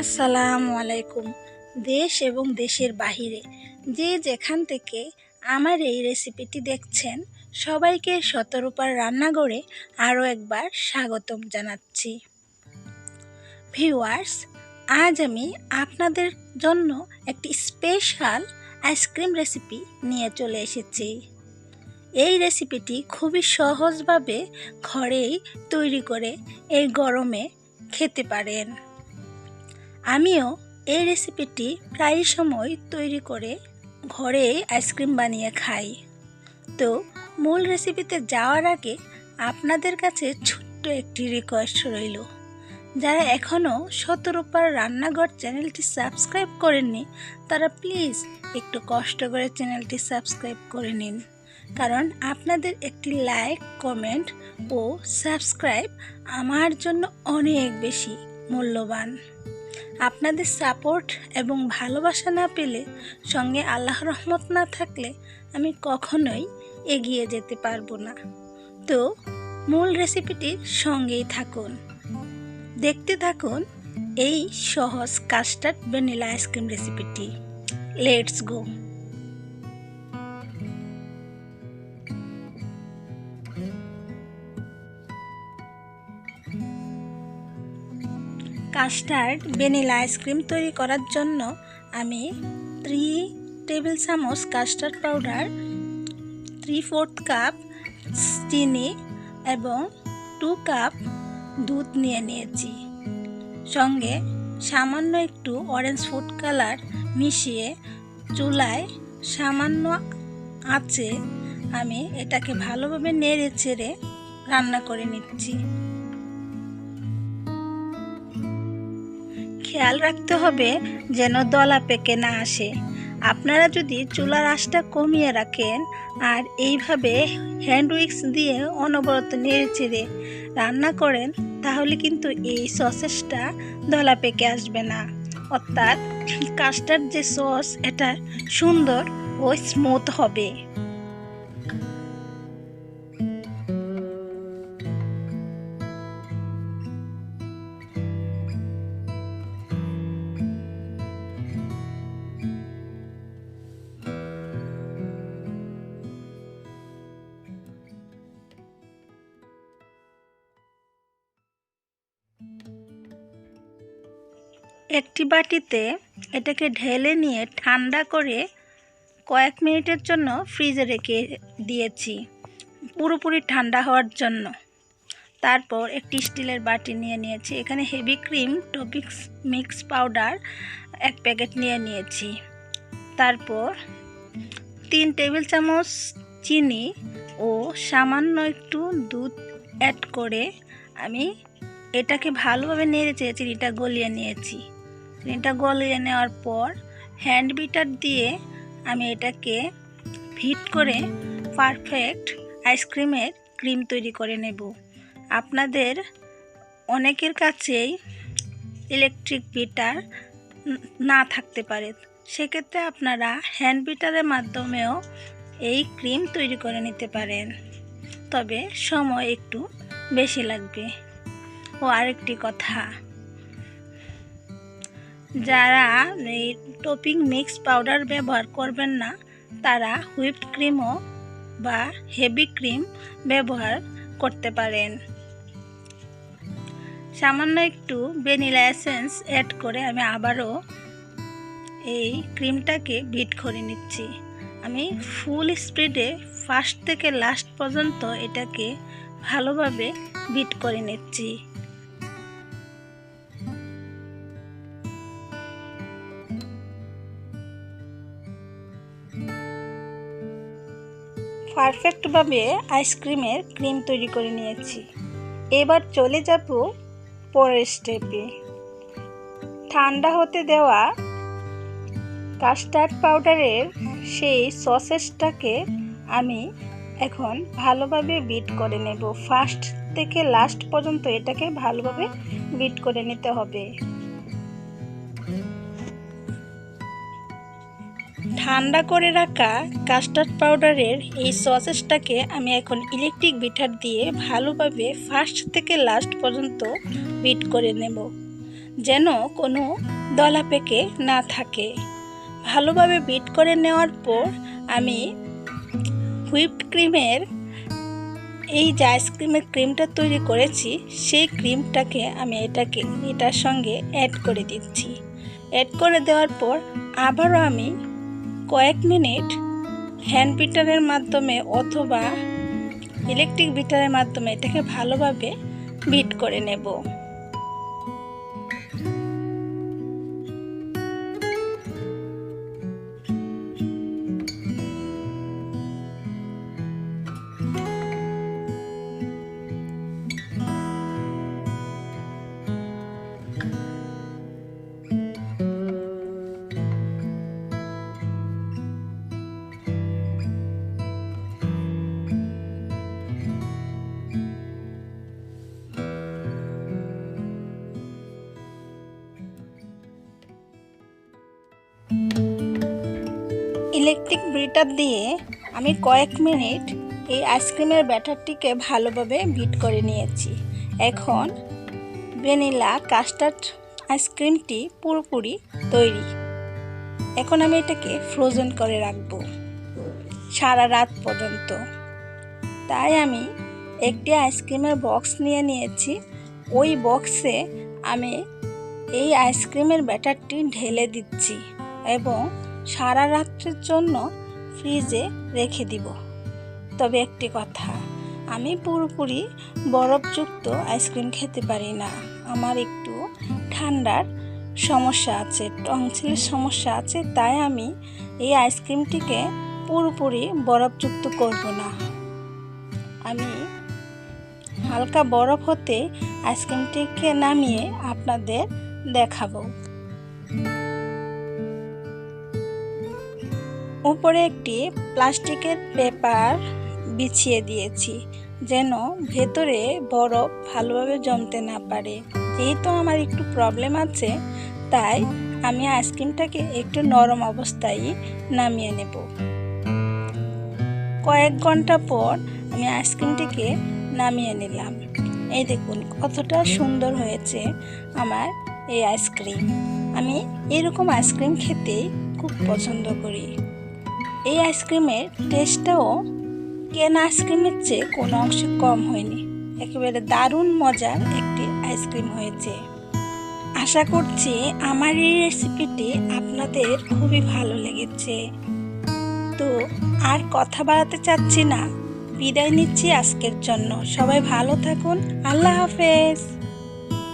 আসসালামু আলাইকুম। দেশ এবং দেশের বাহিরে যে যেখান থেকে আমার এই রেসিপিটি দেখছেন সবাইকে শতরূপার রান্নাঘরে আরও একবার স্বাগতম জানাচ্ছি। ভিউয়ার্স, আজ আমি আপনাদের জন্য একটি স্পেশাল আইসক্রিম রেসিপি নিয়ে চলে এসেছি। এই রেসিপিটি খুবই সহজভাবে ঘরেই তৈরি করে এই গরমে খেতে পারেন। আমিও এই রেসিপিটি প্রায় সময় তৈরি করে ঘরে আইসক্রিম বানিয়ে খাই। তো মূল রেসিপিতে যাওয়ার আগে আপনাদের কাছে ছোট্ট একটি রিকোয়েস্ট রইল, যারা এখনও শতরূপার রান্নাঘর চ্যানেলটি সাবস্ক্রাইব করেননি তারা প্লিজ একটু কষ্ট করে চ্যানেলটি সাবস্ক্রাইব করে নিন, কারণ আপনাদের একটি লাইক, কমেন্ট ও সাবস্ক্রাইব আমার জন্য অনেক বেশি মূল্যবান। আপনাদের সাপোর্ট এবং ভালোবাসা না পেলে, সঙ্গে আল্লাহর রহমত না থাকলে আমি কখনোই এগিয়ে যেতে পারবো না। তো মূল রেসিপিটির সঙ্গেই থাকুন, দেখতে থাকুন এই সহজ কাস্টার্ড ভ্যানিলা আইসক্রিম রেসিপিটি। Let's go. Custard vanilla ice cream তৈরি করার জন্য আমি 3 টেবিল চামচ কাস্টার্ড পাউডার, 3/4 কাপ চিনি এবং 2 কাপ দুধ নিয়ে নিয়েছি। সঙ্গে সামান্য একটু অরেঞ্জ ফুড কালার মিশিয়ে চুলায় সামান্য আঁচে আমি এটাকে ভালোভাবে নেড়ে চেড়ে রান্না করে নিচ্ছি। খেয়াল রাখতে হবে যেন দলা পেকে না আসে। আপনারা যদি চুলার আঁচটা কমিয়ে রাখেন আর এইভাবে হ্যান্ড উইক্স দিয়ে অনবরত নেড়ে চেড়ে রান্না করেন, তাহলে কিন্তু এই সসেসটা দলা পেকে আসবে না, অর্থাৎ কাস্টার্ড যে সস এটা সুন্দর ও স্মুথ হবে। একটি বাটিতে এটাকে ঢেলে নিয়ে ঠান্ডা করে কয়েক মিনিটের জন্য ফ্রিজে রেখে দিয়েছি, পুরোপুরি ঠান্ডা হওয়ার জন্য। তারপর একটি স্টিলের বাটি নিয়ে নিয়েছি। এখানে heavy cream topics mix powder 1 packet নিয়ে নিয়েছি। তারপর 3 টেবিল চামচ চিনি ও সামান্য একটু দুধ অ্যাড করে আমি এটাকে ভালোভাবে নেড়ে চেড়ে চিনিটা গলিয়ে নিয়েছি। চিনিটা গলিয়ে নেওয়ার পর হ্যান্ড বিটার দিয়ে আমি এটাকে হিট করে পারফেক্ট আইসক্রিমের ক্রিম তৈরি করে নেব। আপনাদের অনেকের কাছেই ইলেকট্রিক বিটার না থাকতে পারে, সেক্ষেত্রে আপনারা হ্যান্ড বিটারের মাধ্যমেও এই ক্রিম তৈরি করে নিতে পারেন, তবে সময় একটু বেশি লাগবে। ও আরেকটি কথা, যারা এই টপিং মিক্স পাউডার ব্যবহার করবেন না তারা হুইপড ক্রিমও বা হেভি ক্রিম ব্যবহার করতে পারেন। সামান্য একটু ভ্যানিলা এসেন্স অ্যাড করে আমি আবারও এই ক্রিমটাকে বিট করে নিচ্ছি। আমি ফুল স্পিডে ফার্স্ট থেকে লাস্ট পর্যন্ত এটাকে ভালোভাবে বিট করে নিচ্ছি। পারফেক্টভাবে আইসক্রিমের ক্রিম তৈরি করে নিয়েছি। এবার চলে যাব পরের স্টেপে। ঠান্ডা হতে দেওয়া কাস্টার্ড পাউডারের সেই সসেসটাকে আমি এখন ভালোভাবে বিট করে নেব। ফার্স্ট থেকে লাস্ট পর্যন্ত এটাকে ভালোভাবে বিট করে নিতে হবে। ঠান্ডা করে রাখা কাস্টার্ড পাউডারের এই সসেসটাকে আমি এখন ইলেকট্রিক বিটার দিয়ে ভালোভাবে ফার্স্ট থেকে লাস্ট পর্যন্ত বিট করে নেব। যেন কোনো দলা পেকে না থাকে। ভালোভাবে বিট করে নেওয়ার পর আমি হুইপড ক্রিমের এই যে আইসক্রিমের ক্রিমটা তৈরি করেছি সেই ক্রিমটাকে আমি এটার সঙ্গে অ্যাড করে দিচ্ছি। অ্যাড করে দেওয়ার পর আবারও আমি কয়েক মিনিট হ্যান্ড বিটারের মাধ্যমে অথবা ইলেকট্রিক বিটারের মাধ্যমে এটাকে ভালোভাবে বিট করে নেব। ইলেকট্রিক বিটার দিয়ে আমি কয়েক মিনিট এই আইসক্রিমের ব্যাটারটিকে ভালোভাবে বিট করে নিয়েছি। এখন ভ্যানিলা কাস্টার্ড আইসক্রিমটি পুরোপুরি তৈরি। এখন আমি এটাকে ফ্রোজেন করে রাখবো সারা রাত পর্যন্ত। তাই আমি একটি আইসক্রিমের বক্স নিয়ে নিয়েছি। ওই বক্সে আমি এই আইসক্রিমের ব্যাটারটি ঢেলে দিচ্ছি এবং সারা রাত্রের জন্য ফ্রিজে রেখে দিব। তবে একটি কথা, আমি পুরোপুরি বরফযুক্ত আইসক্রিম খেতে পারি না। আমার একটু ঠান্ডার সমস্যা আছে, টনসিলের সমস্যা আছে। তাই আমি এই আইসক্রিমটিকে পুরোপুরি বরফযুক্ত করব না। আমি হালকা বরফ হতে আইসক্রিমটিকে নামিয়ে আপনাদের দেখাবো। উপরে একটি প্লাস্টিকের পেপার বিছিয়ে দিয়েছি যেন ভেতরে বরফ ভালোভাবে জমতে না পারে। যেহেতু আমার একটু প্রবলেম আছে তাই আমি আইসক্রিমটাকে একটু নরম অবস্থায় নামিয়ে নেব। কয়েক ঘন্টা পর আমি আইসক্রিমটিকে নামিয়ে নিলাম। এই দেখুন কতটা সুন্দর হয়েছে আমার এই আইসক্রিম। আমি এরকম আইসক্রিম খেতে খুব পছন্দ করি। এই আইসক্রিমের টেস্টটাও কেনা আইসক্রিমের চেয়ে কোনো অংশে কম হয়নি। একেবারে দারুণ মজার একটি আইসক্রিম হয়েছে। আশা করছি আমার এই রেসিপিটি আপনাদের খুবই ভালো লেগেছে। তো আর কথা বাড়াতে চাচ্ছি না, বিদায় নিচ্ছি আজকের জন্য। সবাই ভালো থাকুন। আল্লাহ হাফেজ।